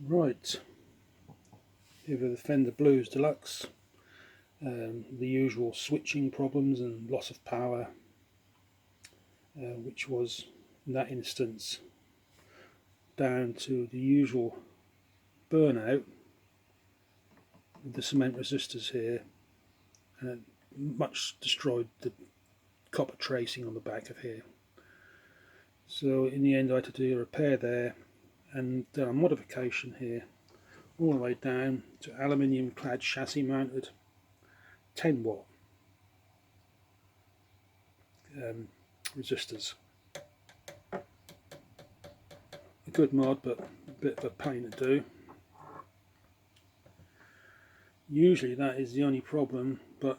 Right, here with the Fender Blues Deluxe, the usual switching problems and loss of power, which was in that instance down to the usual burnout with the cement resistors here, and much destroyed the copper tracing on the back of here. So in the end I had to do a repair there and done a modification here all the way down to aluminium clad chassis mounted 10 watt resistors. A good mod, but a bit of a pain to do. Usually that is the only problem, but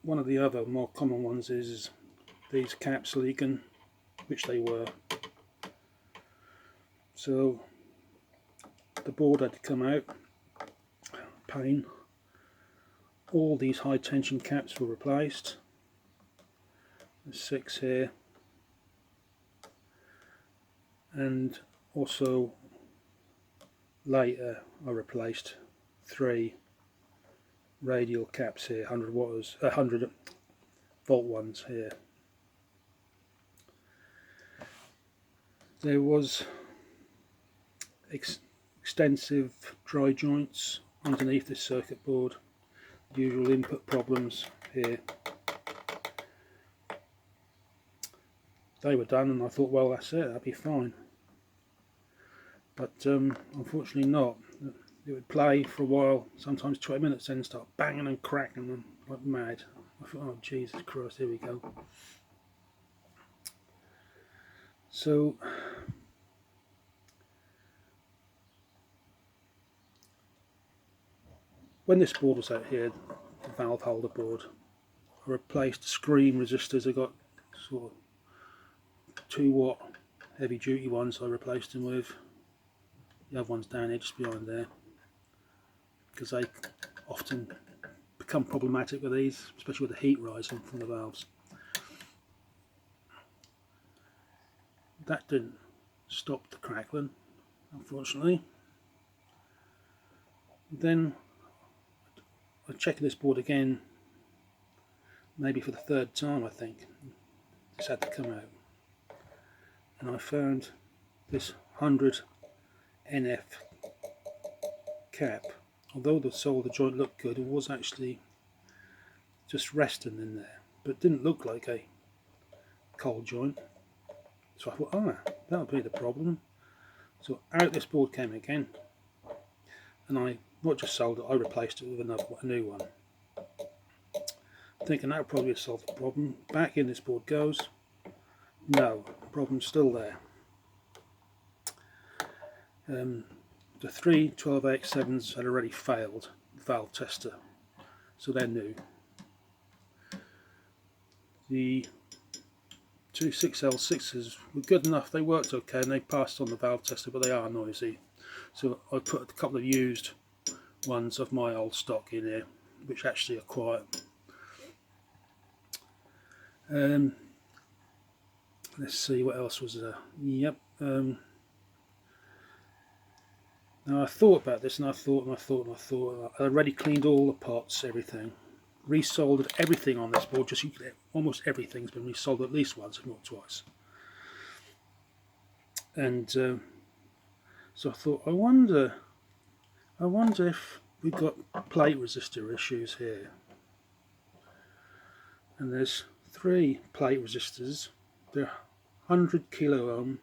one of the other more common ones is these caps leaking, which they were. So the board had to come out. Pain. All these high tension caps were replaced. There's 6 here, and also later I replaced 3 radial caps here, 100 volt ones here. There was extensive dry joints underneath this circuit board, usual input problems here. They were done and I thought, well, that's it, that'll be fine. But unfortunately not. It would play for a while, sometimes 20 minutes, then start banging and cracking them like mad. I thought, oh Jesus Christ, here we go. So when this board was out here, the valve holder board, I replaced the screen resistors. I got sort of 2 watt heavy duty ones I replaced them with. The other one's down here just behind there, because they often become problematic with these, especially with the heat rising from the valves. That didn't stop the crackling, unfortunately. Then I checked this board again, maybe for the 3rd time I think. This had to come out, and I found this 100 NF cap. Although the solder joint looked good, it was actually just resting in there, but it didn't look like a cold joint. So I thought, that'll be the problem. So out this board came again, and I not just sold it, I replaced it with a new one, thinking that would probably solve the problem. Back in this board goes. No, the problem's still there. The 3 12AX7s had already failed the valve tester, so they're new. The 2 6L6s were good enough, they worked okay and they passed on the valve tester, but they are noisy. So I put a couple of used ones of my old stock in here, which actually are quiet. Let's see what else was there. Yep. Now I thought about this, and I thought. I already cleaned all the pots, everything, resoldered everything on this board. Just almost everything's been resoldered at least once, if not twice. And so I thought, I wonder if we've got plate resistor issues here. And there's 3 plate resistors. They're 100 kilo ohm.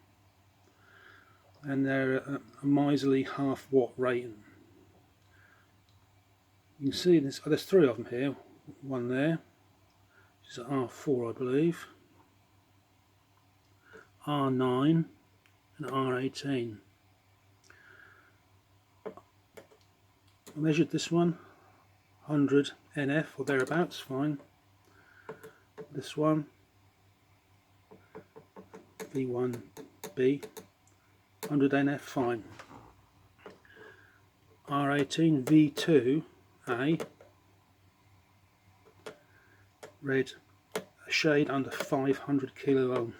And they're a miserly half watt rating. You can see there's 3 of them here. One there, which is an R4 I believe, R9 and R18. I measured this one, 100 NF or thereabouts, fine. This one, V1B, 100 NF, fine. R18 V2A, read a shade under 500 kilo ohm.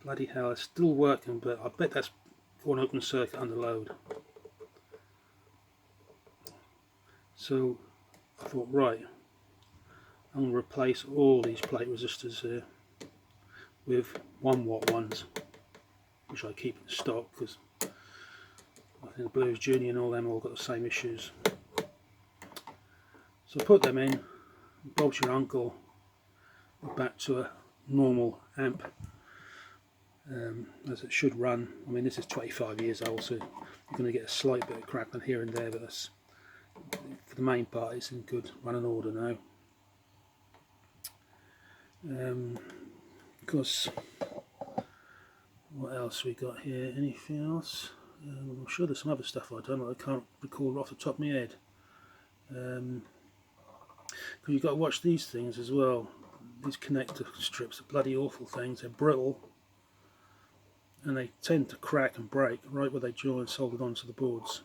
Bloody hell, it's still working, but I bet that's for an open circuit under load. So I thought, right, I'm going to replace all these plate resistors here with 1 watt ones, which I keep in stock because I think the Blues Junior and all them all got the same issues. So put them in, bolt your uncle back to a normal amp, as it should run. I mean, this is 25 years old, so you're going to get a slight bit of crackling here and there, but that's, for the main part, it's in good running order now. Of course, what else we got here? Anything else? I'm sure there's some other stuff I've done that I can't recall off the top of my head. Because you've got to watch these things as well. These connector strips are bloody awful things. They're brittle and they tend to crack and break right where they join soldered onto the boards.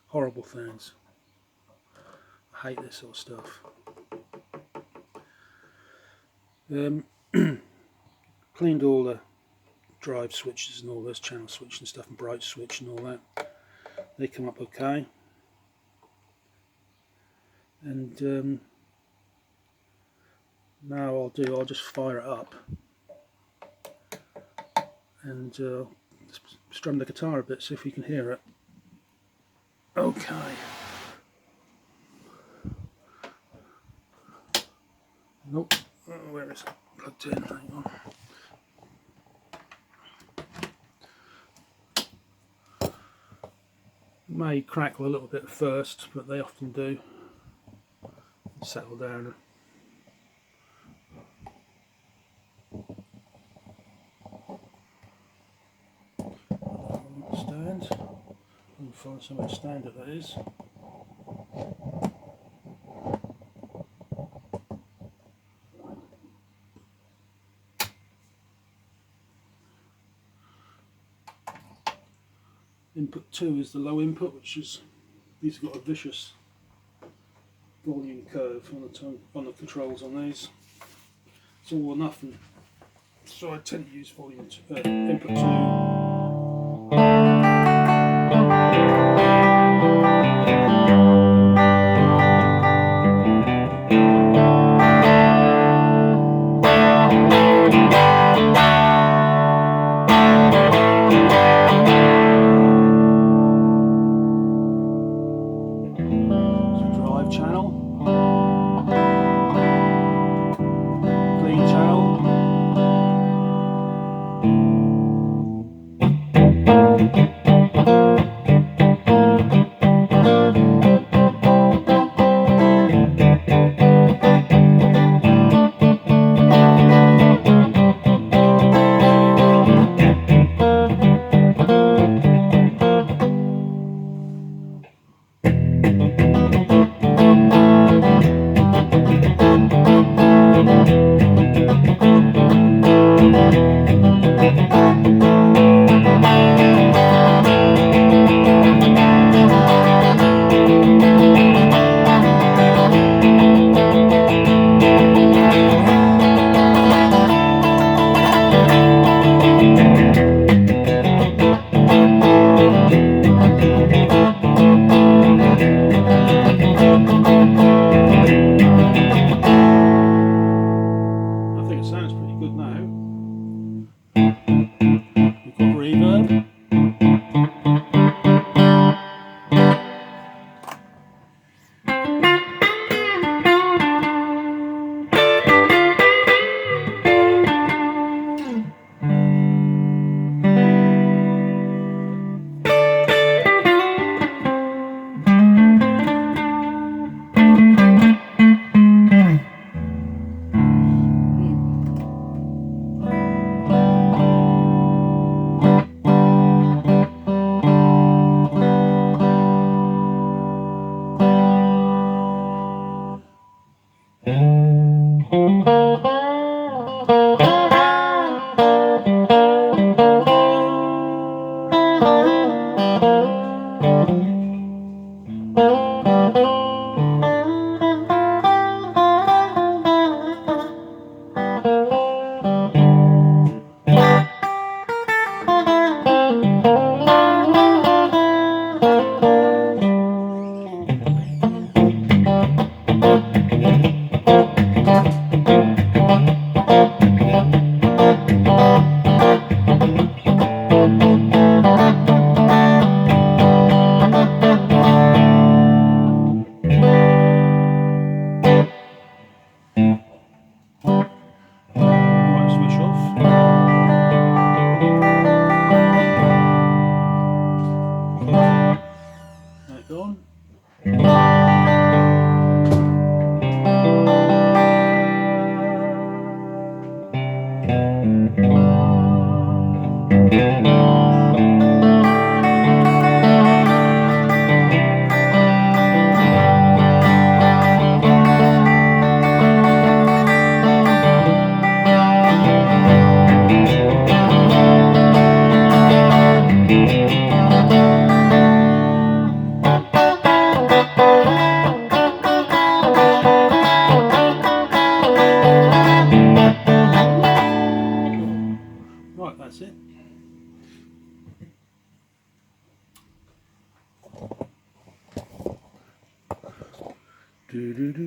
Horrible things. I hate this sort of stuff. Cleaned all the drive switches and all those channel switch and stuff, and bright switch and all that. They come up okay. And now I'll just fire it up and strum the guitar a bit, see if we can hear it. Okay. Nope. Oh, where is it? Plugged in. Hang on. May crackle a little bit first, but they often do. Settle down. Stand. And find somewhere to stand it, that is. Input 2 is the low input, which is, these have got a vicious volume curve on the controls on these. It's all or nothing, so I tend to use input 2. I think it sounds pretty good now. Right, that's it. Do do do.